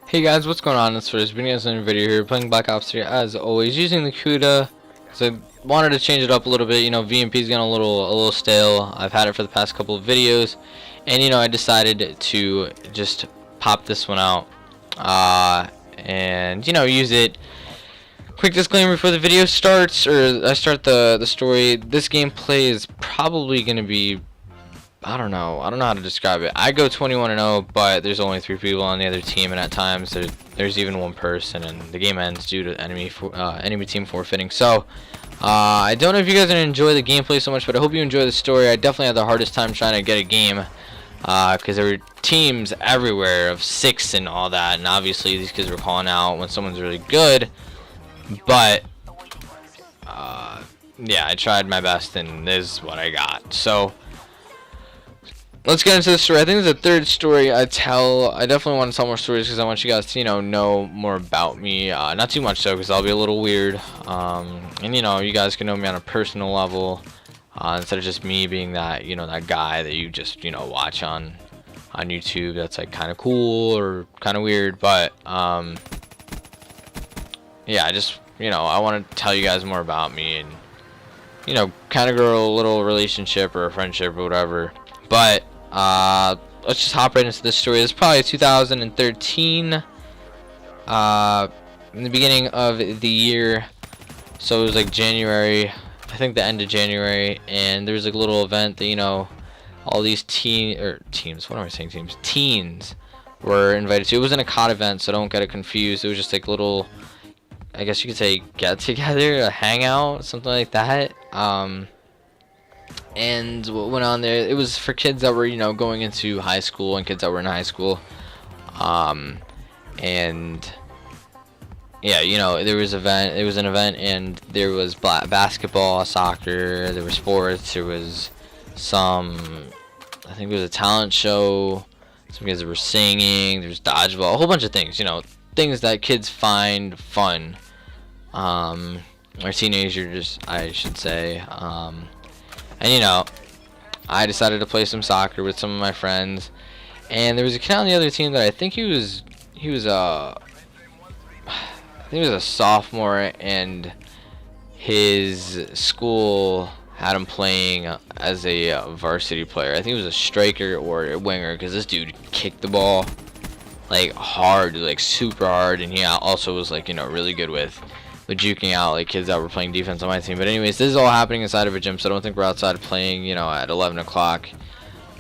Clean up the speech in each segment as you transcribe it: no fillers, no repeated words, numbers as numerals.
Hey guys, what's going on? It's first video here playing Black Ops 3 as always using the CUDA. So I wanted to change it up a little bit. You know, VMP's getting a little stale. I've had it for the past couple of videos, and you know, I decided to just pop this one out and you know, use it. Quick disclaimer before the video starts, or I start the story. This gameplay is probably going to be, I don't know how to describe it. I go 21-0, but there's only 3 people on the other team, and at times there's even 1 person, and the game ends due to enemy team forfeiting. So I don't know if you guys are gonna enjoy the gameplay so much, but I hope you enjoy the story. I definitely had the hardest time trying to get a game because there were teams everywhere of 6 and all that, and obviously these kids were calling out when someone's really good. But yeah, I tried my best, and this is what I got. So let's get into the story. I think it's the 3rd story I tell. I definitely want to tell more stories because I want you guys to, you know more about me. Not too much, though, because I'll be a little weird. And, you know, you guys can know me on a personal level instead of just me being that, you know, that guy that you just, you know, watch on YouTube that's, like, kind of cool or kind of weird. But, yeah, I just, you know, I want to tell you guys more about me and, you know, kind of grow a little relationship or a friendship or whatever. But let's just hop right into this story. It's probably 2013, in the beginning of the year. So it was like January, I think the end of January, and there was like a little event that, you know, all these teams were invited to. It wasn't a COD event, so don't get it confused. It was just like a little, I guess you could say, get together, a hangout, something like that. And what went on there, it was for kids that were, you know, going into high school and kids that were in high school. And yeah, you know, there was an event, and there was basketball, soccer, there were sports, there was some, I think it was a talent show, some kids that were singing, there was dodgeball, a whole bunch of things, you know, things that kids find fun, or teenagers, I should say. And you know, I decided to play some soccer with some of my friends, and there was a kid on the other team that I think he was a sophomore, and his school had him playing as a varsity player. I think he was a striker or a winger, because this dude kicked the ball like hard, like super hard, and he also was like, you know, really good with juking out like kids that were playing defense on my team. But anyways, this is all happening inside of a gym, so I don't think we're outside playing, you know, at 11 o'clock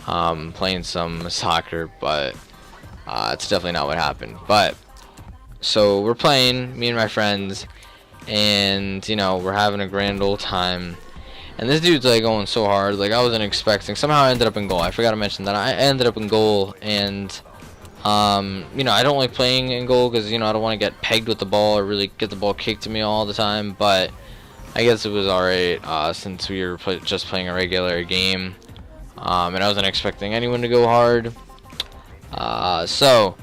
playing some soccer, but it's definitely not what happened. But so we're playing, me and my friends, and you know, we're having a grand old time, and this dude's like going so hard, like I wasn't expecting. Somehow I ended up in goal. I forgot to mention that I ended up in goal, and you know, I don't like playing in goal because, you know, I don't want to get pegged with the ball or really get the ball kicked to me all the time, but I guess it was alright since we were just playing a regular game, and I wasn't expecting anyone to go hard. So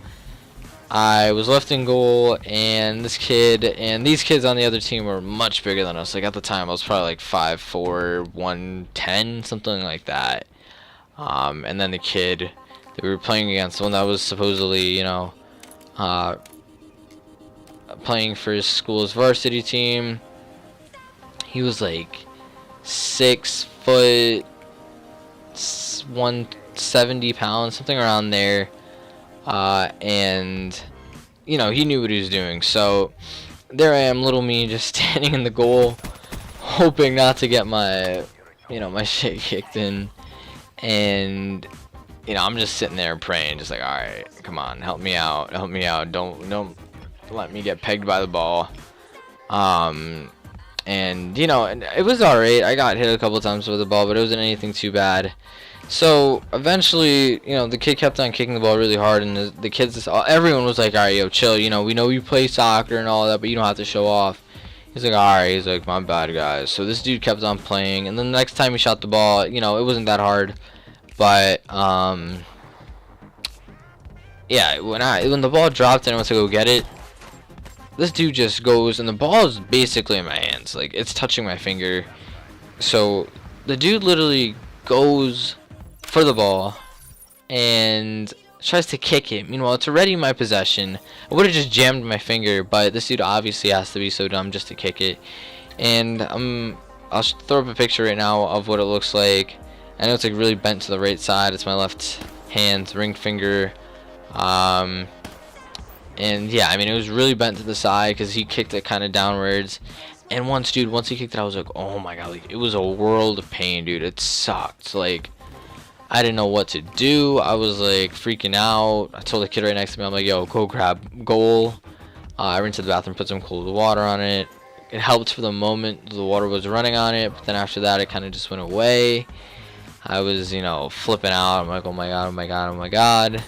I was left in goal, and this kid and these kids on the other team were much bigger than us. Like at the time I was probably like 5'4", 110, something like that. And then the kid they were playing against, one that was supposedly, you know, playing for his school's varsity team. He was like 6 foot, 170 pounds, something around there. And you know, he knew what he was doing. So there I am, little me, just standing in the goal, hoping not to get my, you know, my shit kicked in. And you know, I'm just sitting there praying, just like, all right, come on, help me out, don't let me get pegged by the ball. And you know, it was all right. I got hit a couple times with the ball, but it wasn't anything too bad. So eventually, you know, the kid kept on kicking the ball really hard, and the kids, everyone was like, all right, yo, chill. You know, we know you play soccer and all that, but you don't have to show off. He's like, all right. He's like, my bad, guys. So this dude kept on playing, and then the next time he shot the ball, you know, it wasn't that hard. But yeah, when the ball dropped and I went to go get it, this dude just goes, and the ball is basically in my hands, like it's touching my finger. So the dude literally goes for the ball and tries to kick it. Meanwhile, it's already in my possession. I would have just jammed my finger, but this dude obviously has to be so dumb just to kick it. And I'll throw up a picture right now of what it looks like. I know it's like really bent to the right side. It's my left hand, ring finger. And yeah, I mean, it was really bent to the side because he kicked it kind of downwards. And once he kicked it, I was like, oh my god, like, it was a world of pain, dude. It sucked. Like, I didn't know what to do. I was like freaking out. I told the kid right next to me, I'm like, yo, go grab goal. I ran to the bathroom, put some cold water on it. It helped for the moment. The water was running on it, but then after that, it kind of just went away. I was, you know, flipping out. I'm like, oh my god, oh my god, oh my god.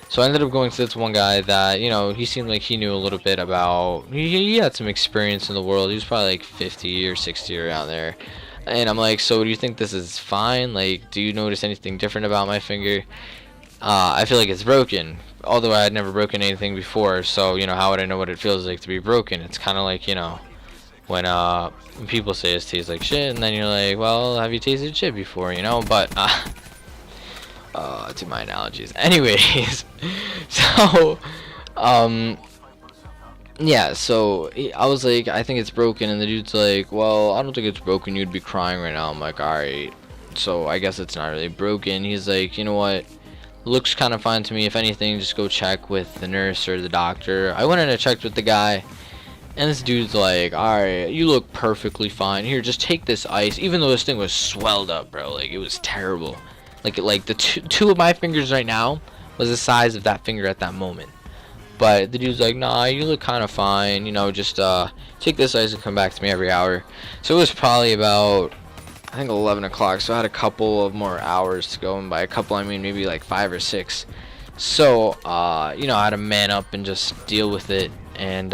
So I ended up going to this one guy that, you know, he seemed like he knew a little bit about, he had some experience in the world. He was probably like 50 or 60 around there. And I'm like, so do you think this is fine? Like, do you notice anything different about my finger? I feel like it's broken. Although I had never broken anything before, so, you know, how would I know what it feels like to be broken? It's kind of like, you know, when people say it tastes like shit, and then you're like, well, have you tasted shit before, you know? But, to my analogies. Anyways, so, yeah, so I was like, I think it's broken, and the dude's like, well, I don't think it's broken, you'd be crying right now. I'm like, alright, so I guess it's not really broken. He's like, you know what, looks kind of fine to me. If anything, just go check with the nurse or the doctor. I went in and checked with the guy, and this dude's like, alright, you look perfectly fine. Here, just take this ice. Even though this thing was swelled up, bro, like, it was terrible. Like the two of my fingers right now was the size of that finger at that moment. But the dude's like, nah, you look kind of fine, you know, just take this ice and come back to me every hour. So it was probably about, I think, 11 o'clock, so I had a couple of more hours to go, and by a couple I mean maybe like 5 or 6. So you know, I had to man up and just deal with it. And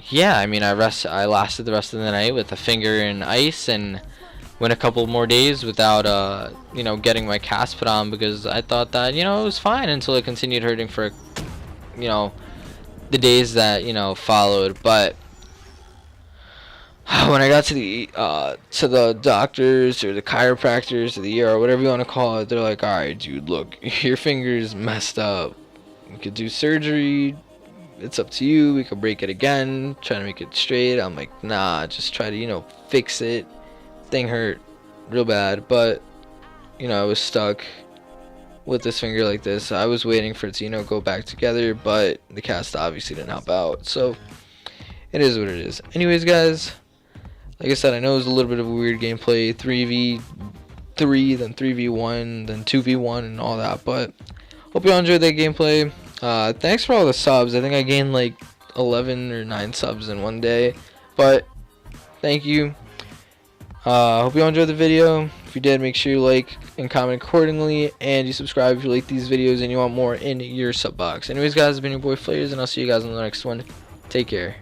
yeah, I mean, I lasted the rest of the night with a finger in ice, and went a couple more days without you know, getting my cast put on, because I thought that, you know, it was fine until it continued hurting for, you know, the days that, you know, followed. But when I got to the doctors or the chiropractors or the ER or whatever you want to call it, they're like, alright, dude, look, your finger's messed up. We could do surgery. It's up to you. We could break it again, try to make it straight. I'm like, nah, just try to, you know, fix it. Thing hurt real bad, but, you know, I was stuck with this finger like this. I was waiting for it to, you know, go back together, but the cast obviously didn't help out, so it is what it is. Anyways, guys, like I said, I know it was a little bit of a weird gameplay, 3v3, then 3v1, then 2v1 and all that, but hope you all enjoyed that gameplay. Thanks for all the subs. I think I gained like 11 or 9 subs in one day, but thank you. Hope you all enjoyed the video. If you did, make sure you like and comment accordingly, and you subscribe if you like these videos and you want more in your sub box. Anyways, guys, it's been your boy Flayers, and I'll see you guys on the next one. Take care.